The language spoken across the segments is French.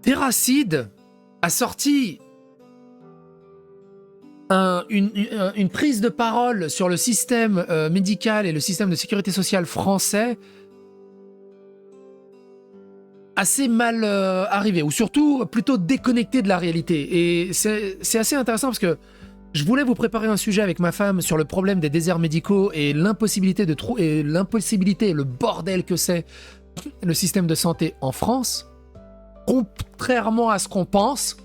Terracid a sorti une prise de parole sur le système médical et le système de sécurité sociale français assez mal arrivé, ou surtout plutôt déconnecté de la réalité. Et c'est assez intéressant parce que je voulais vous préparer un sujet avec ma femme sur le problème des déserts médicaux et l'impossibilité et le bordel que c'est le système de santé en France, contrairement à ce qu'on pense.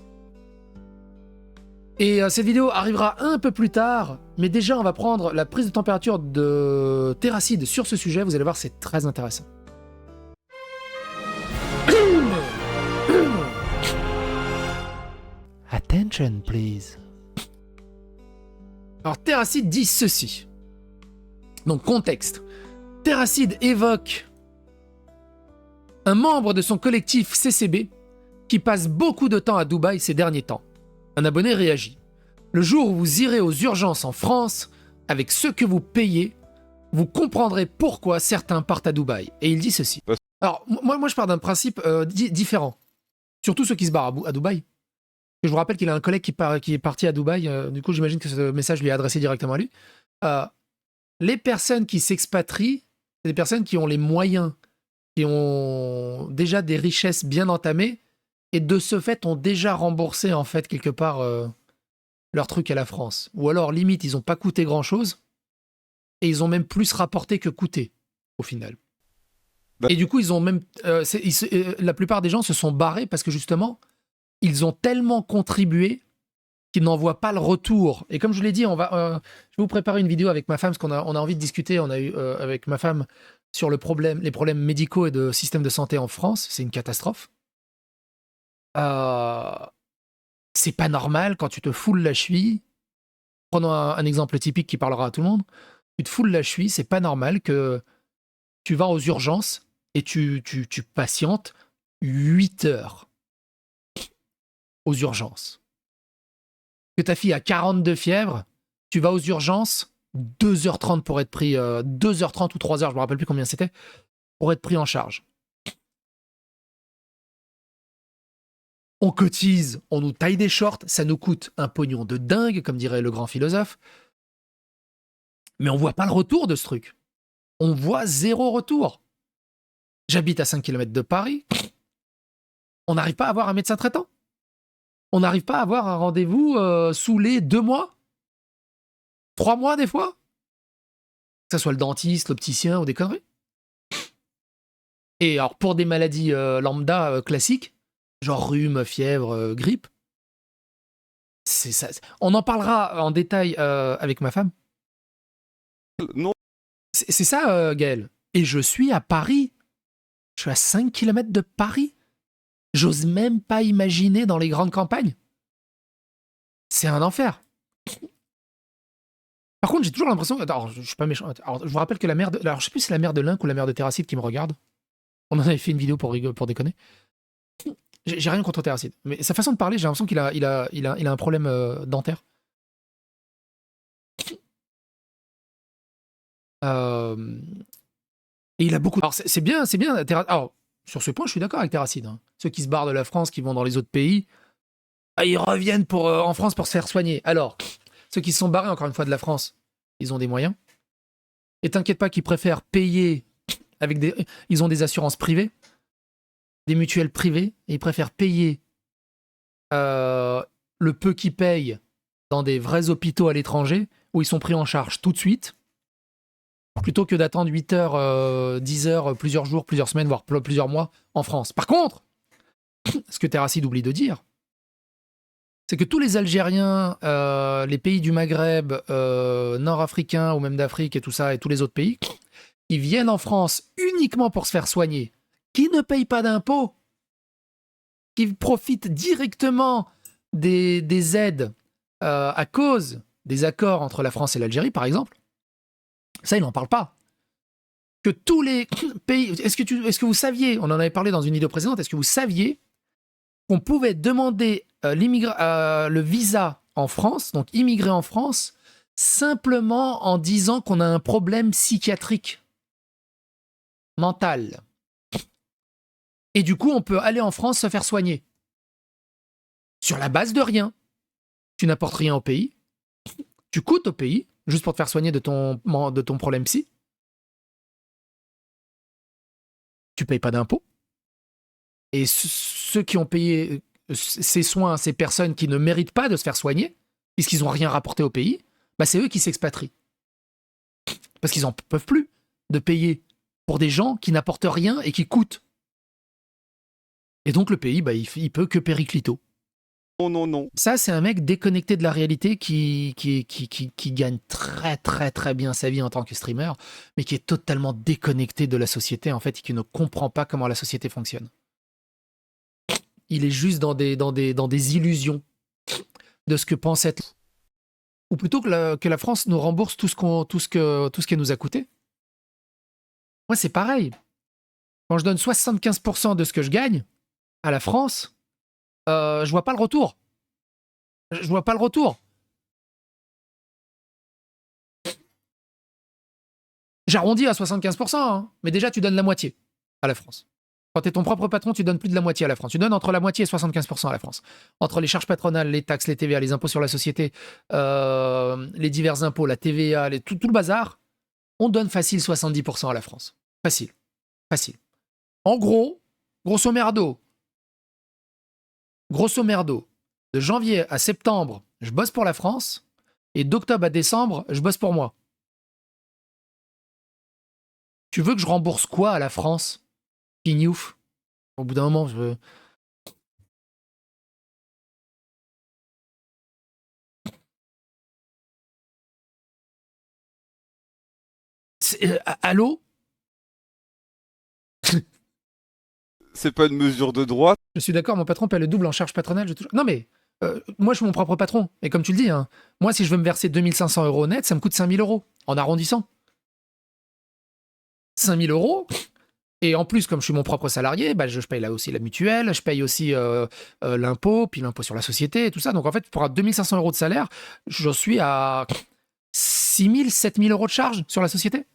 Et cette vidéo arrivera un peu plus tard, mais déjà on va prendre la prise de température de Terracid sur ce sujet. Vous allez voir, c'est très intéressant. Attention, please. Alors, Terracid dit ceci. Donc, contexte. Terracid évoque un membre de son collectif CCB qui passe beaucoup de temps à Dubaï ces derniers temps. Un abonné réagit. Le jour où vous irez aux urgences en France, avec ce que vous payez, vous comprendrez pourquoi certains partent à Dubaï. Et il dit ceci. Alors, moi je pars d'un principe différent. Surtout ceux qui se barrent à Dubaï. Je vous rappelle qu'il a un collègue qui est parti à Dubaï. Du coup, j'imagine que ce message lui est adressé directement à lui. Les personnes qui s'expatrient, c'est des personnes qui ont les moyens, qui ont déjà des richesses bien entamées, et de ce fait ont déjà remboursé, en fait, quelque part, leur truc à la France. Ou alors, limite, ils n'ont pas coûté grand-chose, et ils ont même plus rapporté que coûté, au final. Et du coup, ils ont même... la plupart des gens se sont barrés parce que, justement, ils ont tellement contribué qu'ils n'en voient pas le retour. Et comme je vous l'ai dit, je vais vous préparer une vidéo avec ma femme, parce qu'on a envie de discuter, on a eu avec ma femme sur les problèmes médicaux et de système de santé en France. C'est une catastrophe. C'est pas normal quand tu te foules la cheville. Prenons un exemple typique qui parlera à tout le monde. Tu te foules la cheville, c'est pas normal que tu vas aux urgences et tu patientes 8 heures aux urgences. Que ta fille a 42 fièvres, tu vas aux urgences 2h30 pour être pris, 2h30 ou 3h, je ne me rappelle plus combien c'était, pour être pris en charge. On cotise, on nous taille des shorts, ça nous coûte un pognon de dingue, comme dirait le grand philosophe. Mais on voit pas le retour de ce truc. On voit zéro retour. J'habite à 5 km de Paris. On n'arrive pas à avoir un médecin traitant. On n'arrive pas à avoir un rendez-vous sous les 2 mois, 3 mois des fois. Que ce soit le dentiste, l'opticien ou des conneries. Et alors pour des maladies lambda classiques, genre rhume, fièvre, grippe, c'est ça. On en parlera en détail avec ma femme. Non. C'est ça, Gaël. Et je suis à Paris. Je suis à 5 km de Paris. J'ose même pas imaginer dans les grandes campagnes. C'est un enfer. Par contre, j'ai toujours l'impression... Alors, je suis pas méchant. Alors, je vous rappelle que la mère de... Alors, je sais plus si c'est la mère de Link ou la mère de Terracid qui me regarde. On en avait fait une vidéo pour déconner. J'ai rien contre Terracid. Mais sa façon de parler, j'ai l'impression qu'il a un problème dentaire. Et il a beaucoup... Alors, c'est bien. Alors, sur ce point, je suis d'accord avec Terracid. Hein. Ceux qui se barrent de la France, qui vont dans les autres pays, ils reviennent en France pour se faire soigner. Alors, ceux qui se sont barrés, encore une fois, de la France, ils ont des moyens. Et t'inquiète pas qu'ils préfèrent payer avec des... Ils ont des assurances privées, des mutuelles privées, et ils préfèrent payer le peu qu'ils payent dans des vrais hôpitaux à l'étranger, où ils sont pris en charge tout de suite, plutôt que d'attendre 8 heures, 10 heures, plusieurs jours, plusieurs semaines, voire plusieurs mois en France. Par contre, ce que Terracid oublie de dire, c'est que tous les Algériens, les pays du Maghreb, nord-africains ou même d'Afrique et tout ça, et tous les autres pays, qui viennent en France uniquement pour se faire soigner, qui ne payent pas d'impôts, qui profitent directement des aides à cause des accords entre la France et l'Algérie, par exemple, ça, ils n'en parlent pas. Que tous les pays... Est-ce que vous saviez, on en avait parlé dans une vidéo précédente, est-ce que vous saviez qu'on pouvait demander le visa en France, donc immigrer en France, simplement en disant qu'on a un problème psychiatrique, mental. Et du coup, on peut aller en France se faire soigner. sur la base de rien. Tu n'apportes rien au pays. Tu coûtes au pays, juste pour te faire soigner de ton problème psy. Tu payes pas d'impôts. Et ceux qui ont payé ces soins, ces personnes qui ne méritent pas de se faire soigner, puisqu'ils n'ont rien rapporté au pays, bah c'est eux qui s'expatrient. Parce qu'ils n'en peuvent plus de payer pour des gens qui n'apportent rien et qui coûtent. Et donc le pays, bah, il peut que périclito. Non. Ça, c'est un mec déconnecté de la réalité qui gagne très très très bien sa vie en tant que streamer, mais qui est totalement déconnecté de la société, en fait, et qui ne comprend pas comment la société fonctionne. Il est juste dans des illusions de ce que pense être... Ou plutôt que la France nous rembourse tout ce qu'elle nous a coûté. Moi, c'est pareil. Quand je donne 75% de ce que je gagne à la France, je vois pas le retour. Je vois pas le retour. J'arrondis à 75%, hein, mais déjà, tu donnes la moitié à la France. Quand tu es ton propre patron, tu donnes plus de la moitié à la France. Tu donnes entre la moitié et 75% à la France. Entre les charges patronales, les taxes, les TVA, les impôts sur la société, les divers impôts, la TVA, tout le bazar, on donne facile 70% à la France. Facile. Facile. En gros, grosso merdo, de janvier à septembre, je bosse pour la France, et d'octobre à décembre, je bosse pour moi. Tu veux que je rembourse quoi à la France, Pignouf? Au bout d'un moment, je veux... Allô? C'est pas une mesure de droit. Je suis d'accord, mon patron paie le double en charge patronale. Non mais, moi je suis mon propre patron. Et comme tu le dis, hein, moi si je veux me verser 2500 € net, ça me coûte 5000 €, en arrondissant. 5000 €. Et en plus, comme je suis mon propre salarié, bah, je paye là aussi la mutuelle, je paye aussi l'impôt, puis l'impôt sur la société et tout ça. Donc en fait, pour 2500 € de salaire, je suis à 6000, 7000 € de charge sur la société.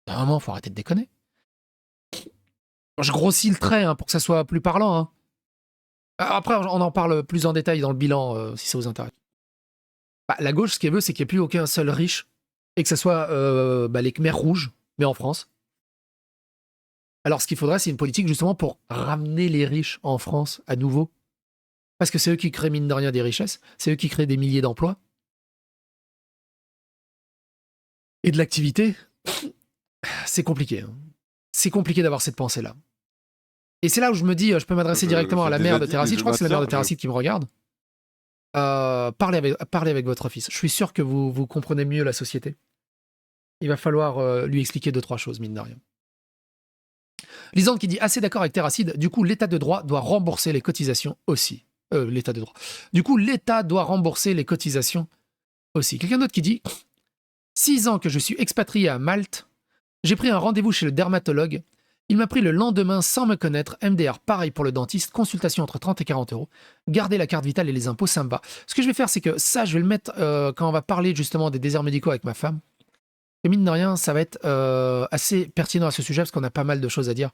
Vraiment, faut arrêter de déconner. Je grossis le trait hein, pour que ça soit plus parlant. Hein. Après, on en parle plus en détail dans le bilan, si ça vous intéresse. Bah, la gauche, ce qu'elle veut, c'est qu'il n'y ait plus aucun seul riche, et que ça soit les Khmers rouges, mais en France. Alors, ce qu'il faudrait, c'est une politique justement pour ramener les riches en France à nouveau. Parce que c'est eux qui créent, mine de rien, des richesses, c'est eux qui créent des milliers d'emplois. Et de l'activité. C'est compliqué. Hein. C'est compliqué d'avoir cette pensée-là. Et c'est là où je me dis, je peux m'adresser directement à la mère de Terracide. Je crois que c'est la mère de Terracide qui me regarde. Parlez avec votre fils. Je suis sûr que vous comprenez mieux la société. Il va falloir lui expliquer 2-3 choses, mine de rien. Lisande qui dit assez d'accord avec Terracide. Du coup, l'État de droit doit rembourser les cotisations aussi. L'État de droit. Du coup, l'État doit rembourser les cotisations aussi. Quelqu'un d'autre qui dit 6 ans que je suis expatrié à Malte. J'ai pris un rendez-vous chez le dermatologue. Il m'a pris le lendemain sans me connaître. MDR, pareil pour le dentiste. Consultation entre 30 et 40 €. Garder la carte vitale et les impôts, ça me va. Ce que je vais faire, c'est que ça, je vais le mettre quand on va parler justement des déserts médicaux avec ma femme. Et mine de rien, ça va être assez pertinent à ce sujet parce qu'on a pas mal de choses à dire.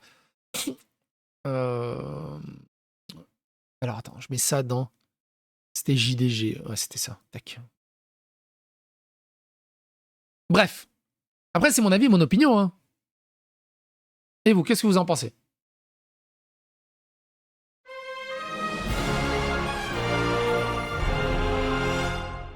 Alors attends, je mets ça dans... C'était JDG. Ouais, c'était ça. Tac. Bref. Après, c'est mon avis, mon opinion. Hein. Et vous, qu'est-ce que vous en pensez ?